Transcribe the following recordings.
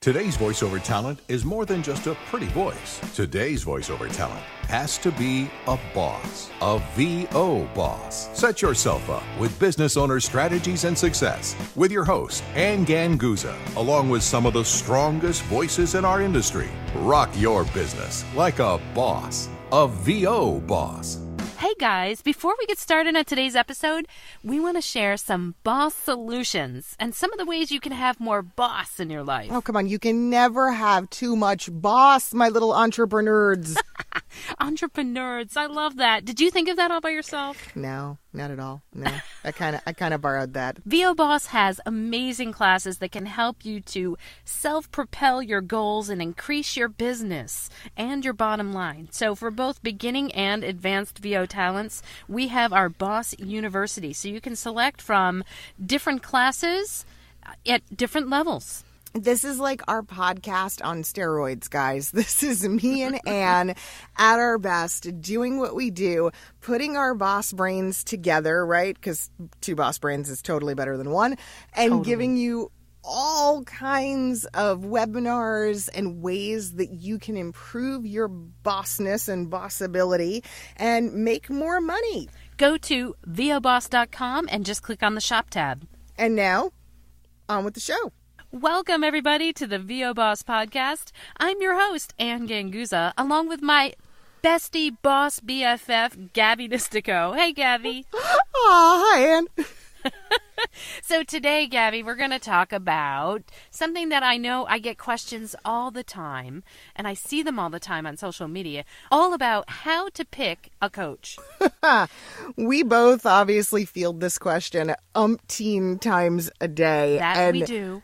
Today's voiceover talent is more than just a pretty voice. Today's voiceover talent has to be a boss, a VO boss. Set yourself up with business owner strategies and success with your host, Ganguzza, along with some of the strongest voices in our industry. Rock your business like a boss, a VO boss. Hey guys, before we get started on today's episode, we want to share some boss solutions and some of the ways you can have more boss in your life. Oh, come on. You can never have too much boss, my little entrepreneurs. Entrepreneurs. I love that. Did you think of that all by yourself? No, not at all. No, I kind of borrowed that. B.O.S.S has amazing classes that can help you to self-propel your goals and increase your business and your bottom line. So for both beginning and advanced VO talents, we have our Boss University. So you can select from different classes at different levels. This is like our podcast on steroids, guys. This is me and Ann at our best, doing what we do, putting our boss brains together, right? Because 2 boss brains is totally better than 1. And giving you all kinds of webinars and ways that you can improve your bossness and bossability and make more money. Go to voboss.com and just click on the shop tab. And now, on with the show. Welcome, everybody, to the V.O.S.S podcast. I'm your host, Ann Ganguzza, along with my bestie boss BFF, Gabby Nistico. Hey, Gabby. Aw, hi, Ann. So today, Gabby, we're going to talk about something that I know I get questions all the time, and I see them all the time on social media, all about how to pick a coach. We both obviously field this question umpteen times a day. That we do.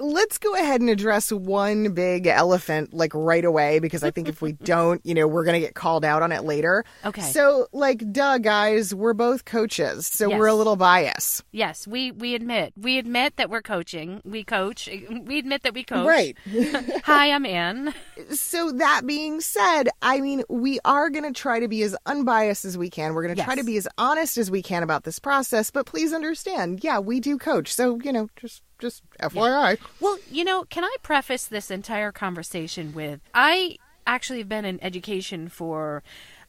Let's go ahead and address one big elephant, like, right away, because I think if we don't, we're going to get called out on it later. Okay. So, duh, guys, we're both coaches, so Yes. We're a little biased. Yes, we admit. We admit that we're coaching. We coach. We admit that we coach. Right. Hi, I'm Ann. So that being said, we are going to try to be as unbiased as we can. We're going to try to be as honest as we can about this process, but please understand, we do coach. So, just FYI. Well, can I preface this entire conversation with, I actually have been in education for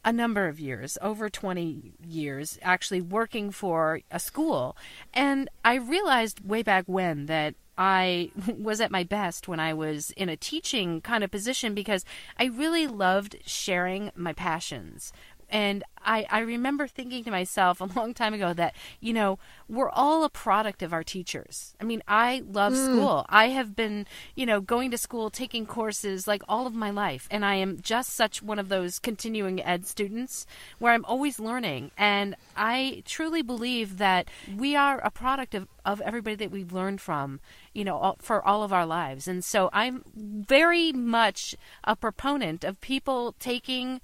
a number of years, over 20 years, actually working for a school. And I realized way back when that I was at my best when I was in a teaching kind of position because I really loved sharing my passions. And I remember thinking to myself a long time ago that, we're all a product of our teachers. I love school. I have been, going to school, taking courses like all of my life. And I am just such one of those continuing ed students where I'm always learning. And I truly believe that we are a product of everybody that we've learned from, for all of our lives. And so I'm very much a proponent of people taking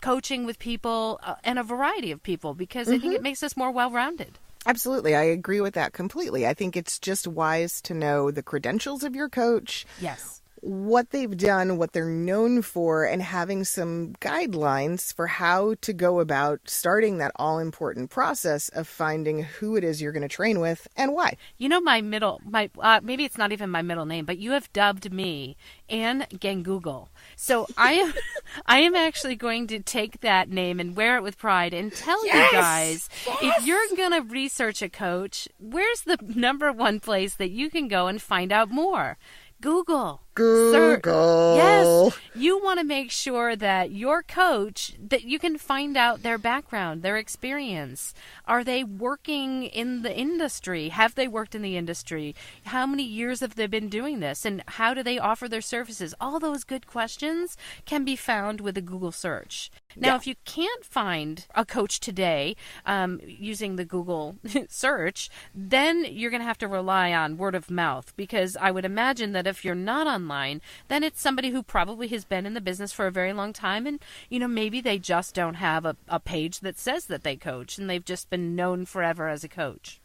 coaching with people and a variety of people because I think it makes us more well-rounded. Absolutely. I agree with that completely. I think it's just wise to know the credentials of your coach. Yes. What they've done, what they're known for, and having some guidelines for how to go about starting that all-important process of finding who it is you're going to train with and why. Maybe it's not even my middle name, but you have dubbed me Ann Ganguzza. So I am actually going to take that name and wear it with pride and tell you guys, if you're going to research a coach, where's the number one place that you can go and find out more? Google. Yes. You want to make sure that your coach, that you can find out their background, their experience. Are they working in the industry? Have they worked in the industry? How many years have they been doing this? And how do they offer their services? All those good questions can be found with a Google search. Now, if you can't find a coach today using the Google search, then you're going to have to rely on word of mouth, because I would imagine that if you're not online, then it's somebody who probably has been in the business for a very long time, and maybe they just don't have a page that says that they coach, and they've just been known forever as a coach.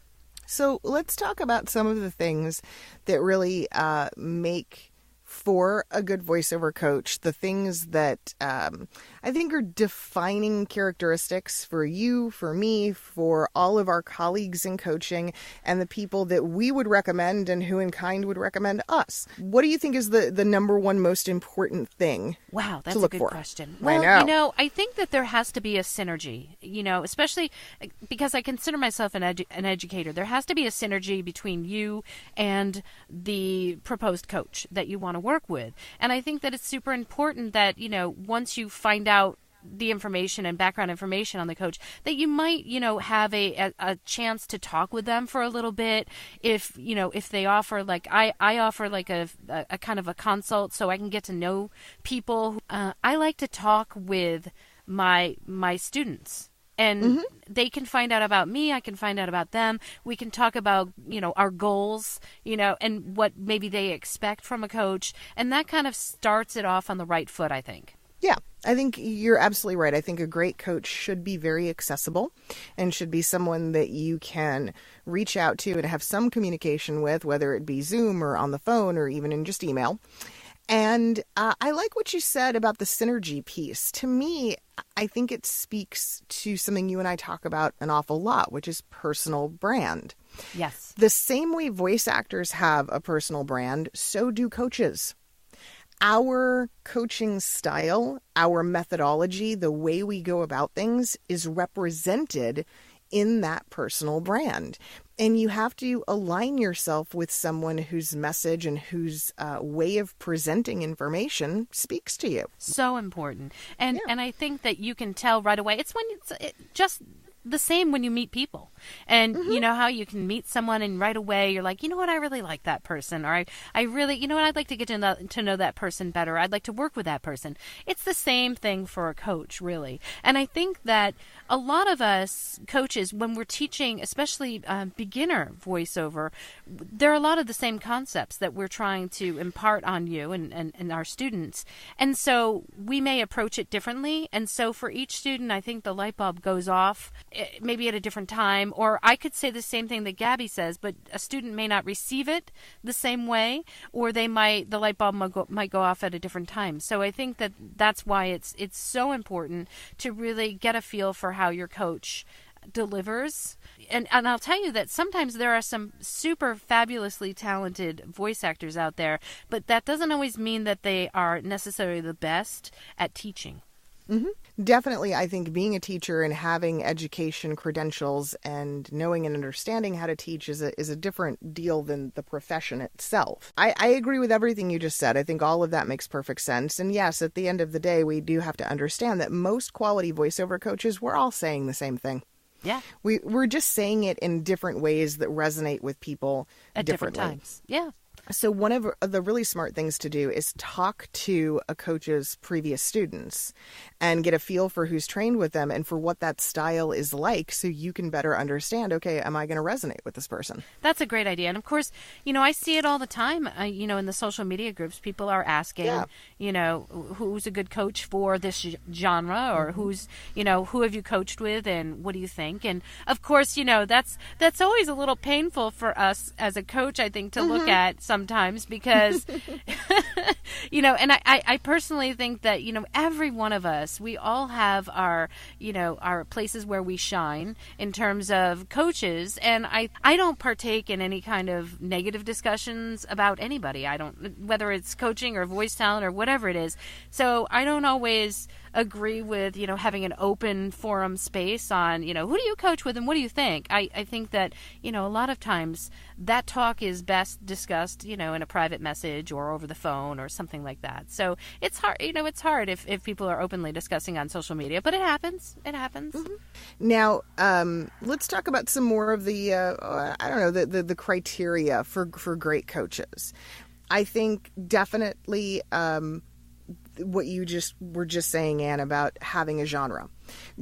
So let's talk about some of the things that really make for a good voiceover coach, the things that I think are defining characteristics for you, for me, for all of our colleagues in coaching, and the people that we would recommend and who in kind would recommend us. What do you think is the number one most important thing? Wow, that's to look a good for? question. I Well, know. I think that there has to be a synergy, especially because I consider myself an educator. There has to be a synergy between you and the proposed coach that you want to work with. And I think that it's super important that, once you find out the information and background information on the coach, that you might, have a chance to talk with them for a little bit. If they offer, like I offer like a kind of a consult so I can get to know people. I like to talk with my students. And they can find out about me. I can find out about them. We can talk about, our goals, and what maybe they expect from a coach. And that kind of starts it off on the right foot, I think. Yeah, I think you're absolutely right. I think a great coach should be very accessible and should be someone that you can reach out to and have some communication with, whether it be Zoom or on the phone or even in just email. And I like what you said about the synergy piece. To me, I think it speaks to something you and I talk about an awful lot, which is personal brand. Yes. The same way voice actors have a personal brand, so do coaches. Our coaching style, our methodology, the way we go about things is represented in that personal brand. And you have to align yourself with someone whose message and whose way of presenting information speaks to you. So important. And I think that you can tell right away. It's when it's just the same when you meet people. And you know how you can meet someone and right away you're like, you know what, I really like that person. Or I really, you know what, I'd like to get to know that person better. I'd like to work with that person. It's the same thing for a coach, really. And I think that a lot of us coaches, when we're teaching, especially beginner voiceover, there are a lot of the same concepts that we're trying to impart on you and our students. And so we may approach it differently. And so for each student, I think the light bulb goes off maybe at a different time, or I could say the same thing that Gabby says, but a student may not receive it the same way, or the light bulb might go off at a different time. So I think that that's why it's so important to really get a feel for how your coach delivers. And I'll tell you that sometimes there are some super fabulously talented voice actors out there, but that doesn't always mean that they are necessarily the best at teaching. Definitely, I think being a teacher and having education credentials and knowing and understanding how to teach is a different deal than the profession itself. I agree with everything you just said. I think all of that makes perfect sense. And yes, at the end of the day, we do have to understand that most quality voiceover coaches, we're all saying the same thing. Yeah. We're just saying it in different ways that resonate with people at different times. Yeah. So one of the really smart things to do is talk to a coach's previous students and get a feel for who's trained with them and for what that style is like, so you can better understand, okay, am I going to resonate with this person? That's a great idea. And of course, I see it all the time, in the social media groups, people are asking, who's a good coach for this genre, or who's, who have you coached with and what do you think? And of course, that's always a little painful for us as a coach, I think, to look at sometimes, because and I personally think that every one of us, we all have our our places where we shine in terms of coaches, and I don't partake in any kind of negative discussions about anybody. I don't, whether it's coaching or voice talent or whatever it is. So I don't always agree with having an open forum space on who do you coach with and what do you think. I think that a lot of times that talk is best discussed in a private message or over the phone or something like that. So it's hard it's hard if people are openly discussing on social media, but it happens. Now let's talk about some more of the the criteria for great coaches. I think definitely what you were just saying, Anne, about having a genre.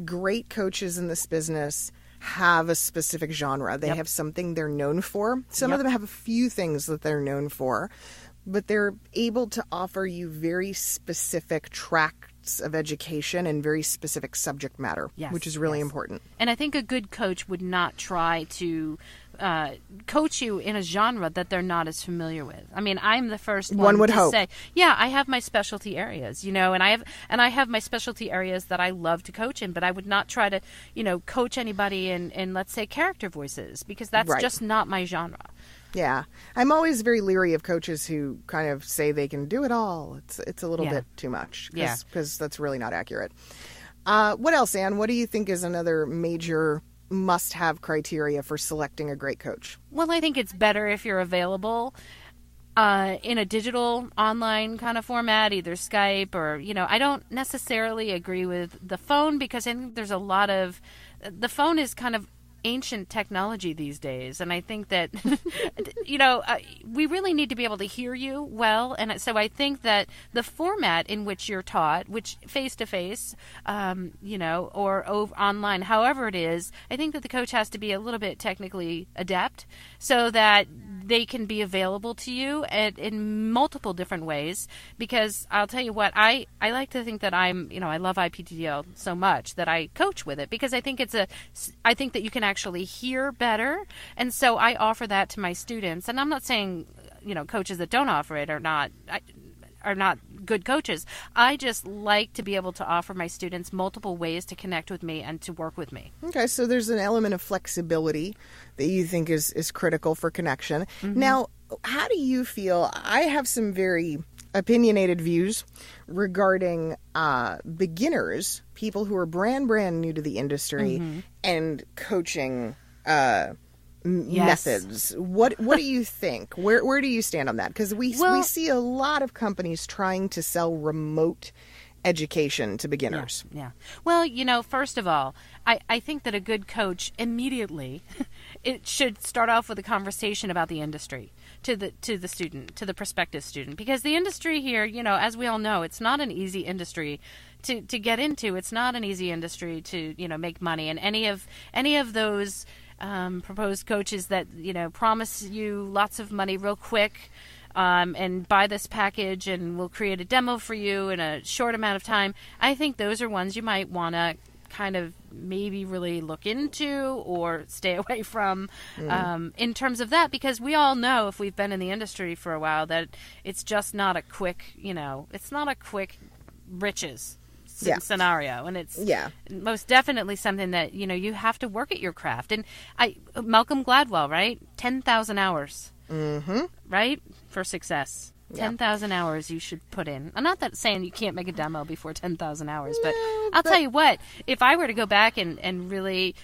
Great coaches in this business have a specific genre. They have something they're known for. Some of them have a few things that they're known for. but they're able to offer you very specific tracts of education and very specific subject matter, which is really important. And I think a good coach would not try to coach you in a genre that they're not as familiar with. I mean, I'm the first one would to hope. say, I have my specialty areas, and I have my specialty areas that I love to coach in, but I would not try to, coach anybody in let's say character voices, because that's just not my genre. Yeah. I'm always very leery of coaches who kind of say they can do it all. It's a little bit too much, because that's really not accurate. What else, Anne? What do you think is another major must-have criteria for selecting a great coach? Well, I think it's better if you're available in a digital online kind of format, either Skype or, I don't necessarily agree with the phone, because I think there's a lot of, the phone is kind of ancient technology these days, and I think that we really need to be able to hear you well, and so I think that the format in which you're taught, which face-to-face or online, however it is, I think that the coach has to be a little bit technically adept so that they can be available to you in multiple different ways, because I'll tell you what, I like to think that I love IPTL so much that I coach with it, because I think I think that you can actually hear better, and so I offer that to my students. And I'm not saying coaches that don't offer it are not good coaches. I just like to be able to offer my students multiple ways to connect with me and to work with me. Okay, so there's an element of flexibility that you think is critical for connection. Mm-hmm. Now, how do you feel? I have some very opinionated views regarding beginners, people who are brand new to the industry, and coaching methods. What do you think? Where do you stand on that? Because we see a lot of companies trying to sell remote education to beginners. Yeah. Well, first of all, I think that a good coach immediately it should start off with a conversation about the industry to the student, to the prospective student, because the industry here, as we all know, it's not an easy industry to get into. It's not an easy industry to make money, and any of those proposed coaches that promise you lots of money real quick, and buy this package and we'll create a demo for you in a short amount of time. I think those are ones you might want to kind of maybe really look into or stay away from in terms of that, because we all know, if we've been in the industry for a while, that it's just not a quick, it's not a quick riches scenario, and it's most definitely something that you have to work at your craft. And Malcolm Gladwell, right? 10,000 hours, right, for success. 10,000 hours you should put in. I'm not saying you can't make a demo before 10,000 hours, but I'll tell you what, if I were to go back and really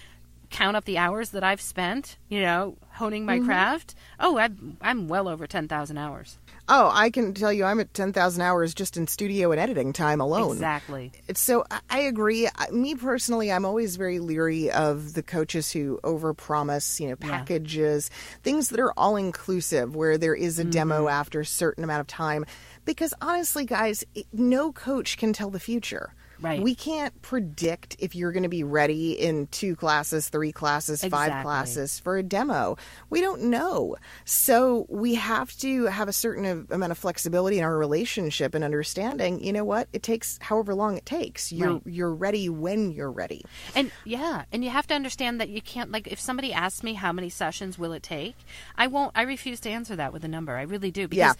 count up the hours that I've spent, honing my craft, I'm well over 10,000 hours. Oh, I can tell you I'm at 10,000 hours just in studio and editing time alone. Exactly. So I agree. Me personally, I'm always very leery of the coaches who overpromise, packages, things that are all-inclusive, where there is a demo after a certain amount of time. Because honestly, guys, no coach can tell the future. Right. We can't predict if you're going to be ready in 2 classes, 3 classes, 5 classes for a demo. We don't know. So we have to have a certain amount of flexibility in our relationship and understanding, what? It takes however long it takes. You're ready when you're ready. And and you have to understand that you can't, if somebody asks me how many sessions will it take, I refuse to answer that with a number. I really do. Because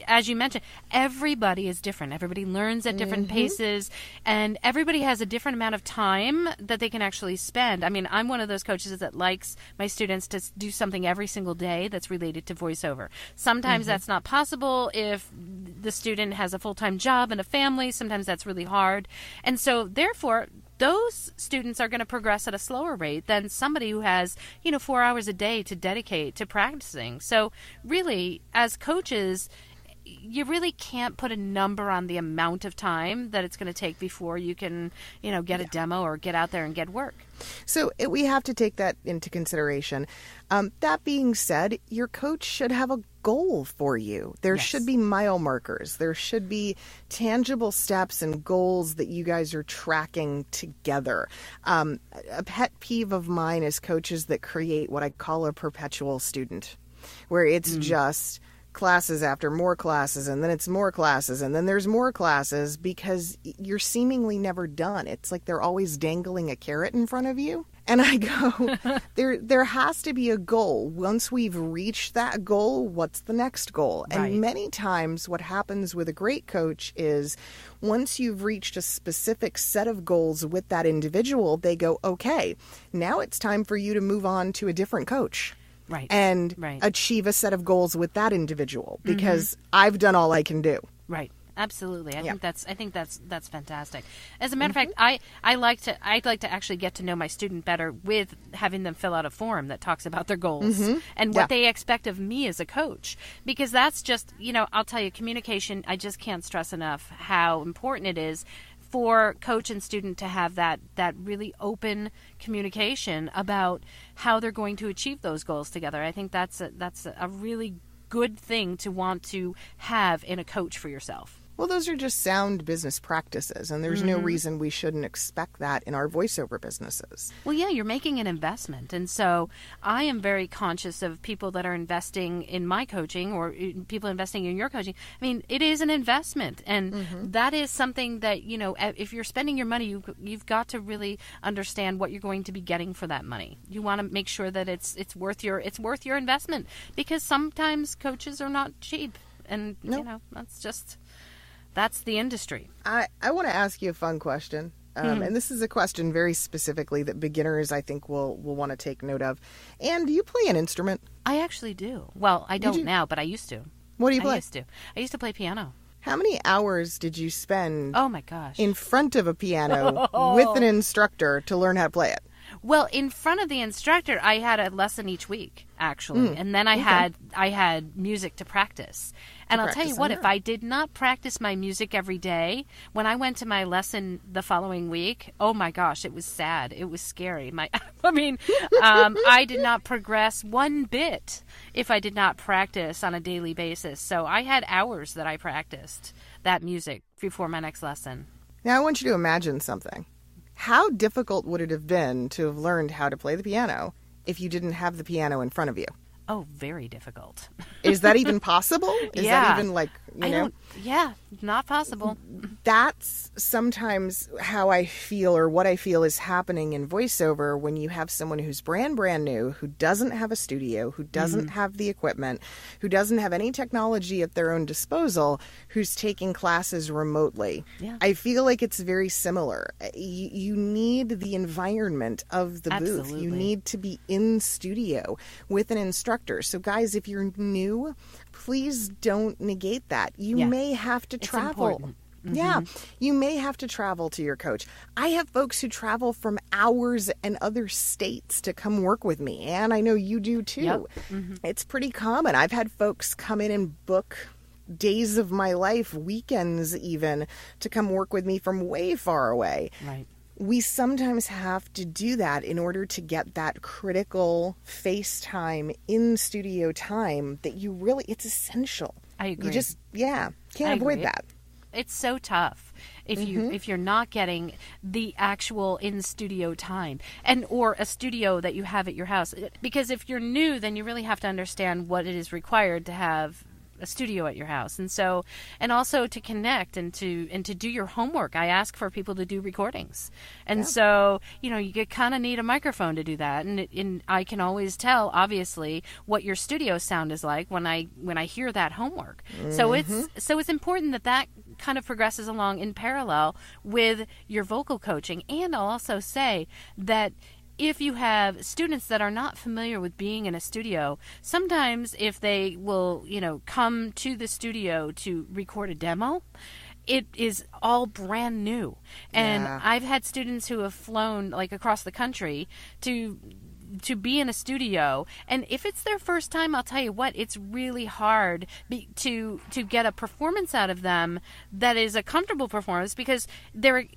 as you mentioned, everybody is different. Everybody learns at different paces, and everybody has a different amount of time that they can actually spend. I mean, I'm one of those coaches that likes my students to do something every single day that's related to voiceover. Sometimes that's not possible if the student has a full-time job and a family. Sometimes that's really hard. And so, therefore, those students are going to progress at a slower rate than somebody who has, 4 hours a day to dedicate to practicing. So, really, as coaches, you really can't put a number on the amount of time that it's going to take before you can, get a demo or get out there and get work. So we have to take that into consideration. That being said, your coach should have a goal for you. There should be mile markers. There should be tangible steps and goals that you guys are tracking together. A pet peeve of mine is coaches that create what I call a perpetual student, where it's just classes after more classes, and then it's more classes, and then there's more classes, because you're seemingly never done. It's like they're always dangling a carrot in front of you. And I go, there has to be a goal. Once we've reached that goal, what's the next goal? And Right. many times what happens with a great coach is once you've reached a specific set of goals with that individual, they go, okay, now it's time for you to move on to a different coach. Right. And Right. achieve a set of goals with that individual, because I've done all I can do. Right. Absolutely. I Yeah. think that's fantastic. As a matter of fact, I'd like to actually get to know my student better with having them fill out a form that talks about their goals and what Yeah. they expect of me as a coach, because that's just, I'll tell you, communication, I just can't stress enough how important it is for coach and student to have that really open communication about how they're going to achieve those goals together. I think that's a really good thing to want to have in a coach for yourself. Well, those are just sound business practices, and there's no reason we shouldn't expect that in our voiceover businesses. Well, yeah, you're making an investment. And so I am very conscious of people that are investing in my coaching or people investing in your coaching. I mean, it is an investment. And that is something that, if you're spending your money, you've got to really understand what you're going to be getting for that money. You want to make sure that it's worth your investment, because sometimes coaches are not cheap. And, that's the industry. I want to ask you a fun question. And this is a question very specifically that beginners, I think, will want to take note of. And do you play an instrument? I actually do. Well, I don't you? now, but I used to. What do you play? I used to play piano. How many hours did you spend Oh, my gosh. in front of a piano with an instructor to learn how to play it? Well, in front of the instructor, I had a lesson each week, actually. And then I had music to practice. And I'll tell you practice what, on if I did not practice my music every day, when I went to my lesson the following week, oh my gosh, it was sad. It was scary. I did not progress one bit if I did not practice on a daily basis. So I had hours that I practiced that music before my next lesson. Now, I want you to imagine something. How difficult would it have been to have learned how to play the piano if you didn't have the piano in front of you? Oh, very difficult. Is that even possible? Is that even Yeah, not possible. That's sometimes how I feel, or what I feel is happening in voiceover when you have someone who's brand new, who doesn't have a studio, who doesn't have the equipment, who doesn't have any technology at their own disposal, who's taking classes remotely. Yeah. I feel like it's very similar. You need the environment of the booth. Absolutely. You need to be in studio with an instructor. So guys, if you're new, please don't negate that. You Yeah. may have to It's travel. important. Yeah, you may have to travel to your coach. I have folks who travel from hours and other states to come work with me, and I know you do too. Yep. It's pretty common. I've had folks come in and book days of my life, weekends even, to come work with me from way far away. Right. We sometimes have to do that in order to get that critical FaceTime in studio time that it's essential. I agree. You just, can't I avoid agree. that. It's so tough if you're not getting the actual in studio time or a studio that you have at your house. Because if you're new, then you really have to understand what it is required to have a studio at your house, and also to connect and to do your homework. I ask for people to do recordings, and so you kind of need a microphone to do that, and I can always tell obviously what your studio sound is like when I hear that homework. So it's important that kind of progresses along in parallel with your vocal coaching. And I'll also say that if you have students that are not familiar with being in a studio, sometimes if they will, come to the studio to record a demo, it is all brand new. And I've had students who have flown across the country to be in a studio, and if it's their first time, I'll tell you what, it's really hard to get a performance out of them that is a comfortable performance, because they're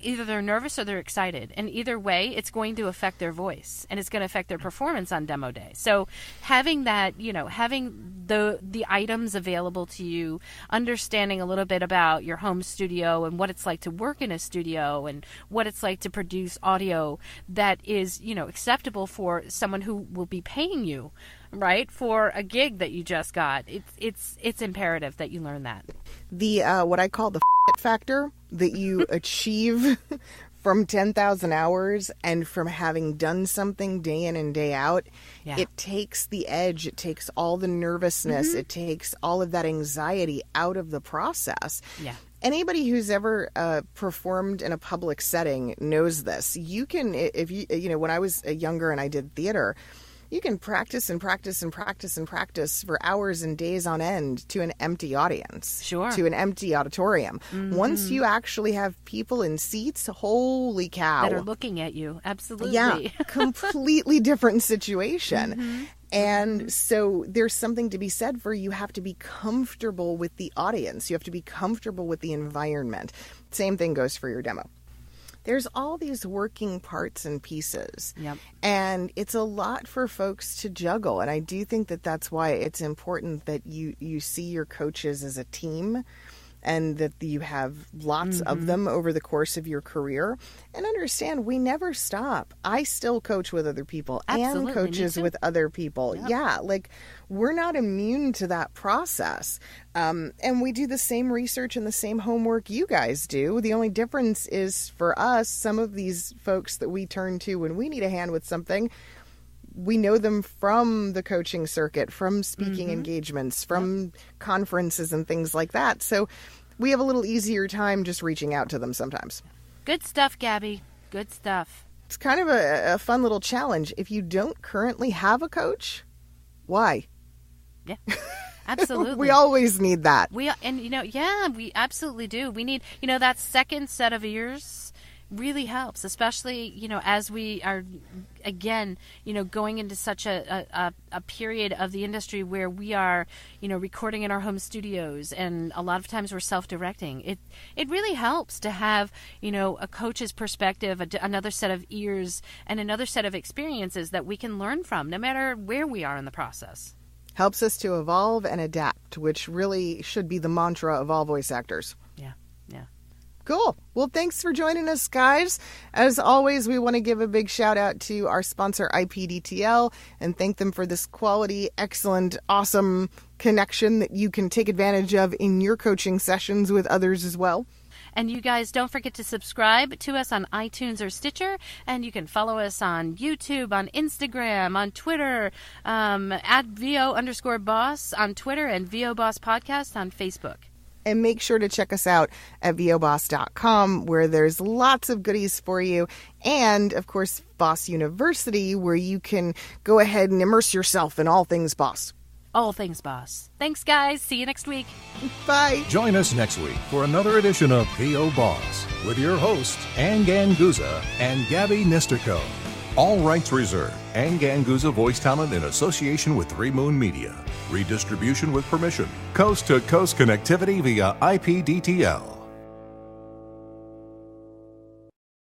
nervous or they're excited, and either way it's going to affect their voice and it's going to affect their performance on demo day. So having that, having the items available to you, understanding a little bit about your home studio and what it's like to work in a studio and what it's like to produce audio that is acceptable for someone who will be paying you right, for a gig that you just got. It's imperative that you learn that. The what I call the factor that you achieve from 10,000 hours and from having done something day in and day out, it takes the edge, it takes all the nervousness, it takes all of that anxiety out of the process. Yeah. Anybody who's ever performed in a public setting knows this. You can, if you know, when I was younger and I did theater, you can practice and practice and practice and practice for hours and days on end to an empty audience. Sure. To an empty auditorium. Once you actually have people in seats, holy cow. That are looking at you. Absolutely. Yeah. Completely different situation. And so there's something to be said for you have to be comfortable with the audience. You have to be comfortable with the environment. Same thing goes for your demo. There's all these working parts and pieces. Yep. And it's a lot for folks to juggle. And I do think that that's why it's important that you see your coaches as a team and that you have lots of them over the course of your career. And understand, we never stop. I still coach with other people and coaches with other people. Yep. Yeah, like we're not immune to that process. And we do the same research and the same homework you guys do. The only difference is for us, some of these folks that we turn to when we need a hand with something, we know them from the coaching circuit, from speaking engagements, from conferences and things like that. So we have a little easier time just reaching out to them sometimes. Good stuff, Gabby. Good stuff. It's kind of a fun little challenge. If you don't currently have a coach, why? Yeah, absolutely. We always need that. We absolutely do. We need, that second set of ears really helps, especially, as we are, again, going into such a period of the industry where we are, recording in our home studios, and a lot of times we're self-directing. It really helps to have, a coach's perspective, another set of ears, and another set of experiences that we can learn from, no matter where we are in the process. Helps us to evolve and adapt, which really should be the mantra of all voice actors. Yeah. Cool. Well, thanks for joining us, guys. As always, we want to give a big shout out to our sponsor, IPDTL, and thank them for this quality, excellent, awesome connection that you can take advantage of in your coaching sessions with others as well. And you guys don't forget to subscribe to us on iTunes or Stitcher. And you can follow us on YouTube, on Instagram, on Twitter, at VO_boss on Twitter, and VO Boss Podcast on Facebook. And make sure to check us out at B.O.S.S.com, where there's lots of goodies for you. And, of course, Boss University, where you can go ahead and immerse yourself in all things boss. All things boss. Thanks, guys. See you next week. Bye. Join us next week for another edition of B.O.S.S. with your hosts, Ann Ganguzza and Gabby Nisterko. All rights reserved. Ann Ganguzza voice talent in association with 3 Moon Media. Redistribution with permission. Coast-to-coast connectivity via IPDTL.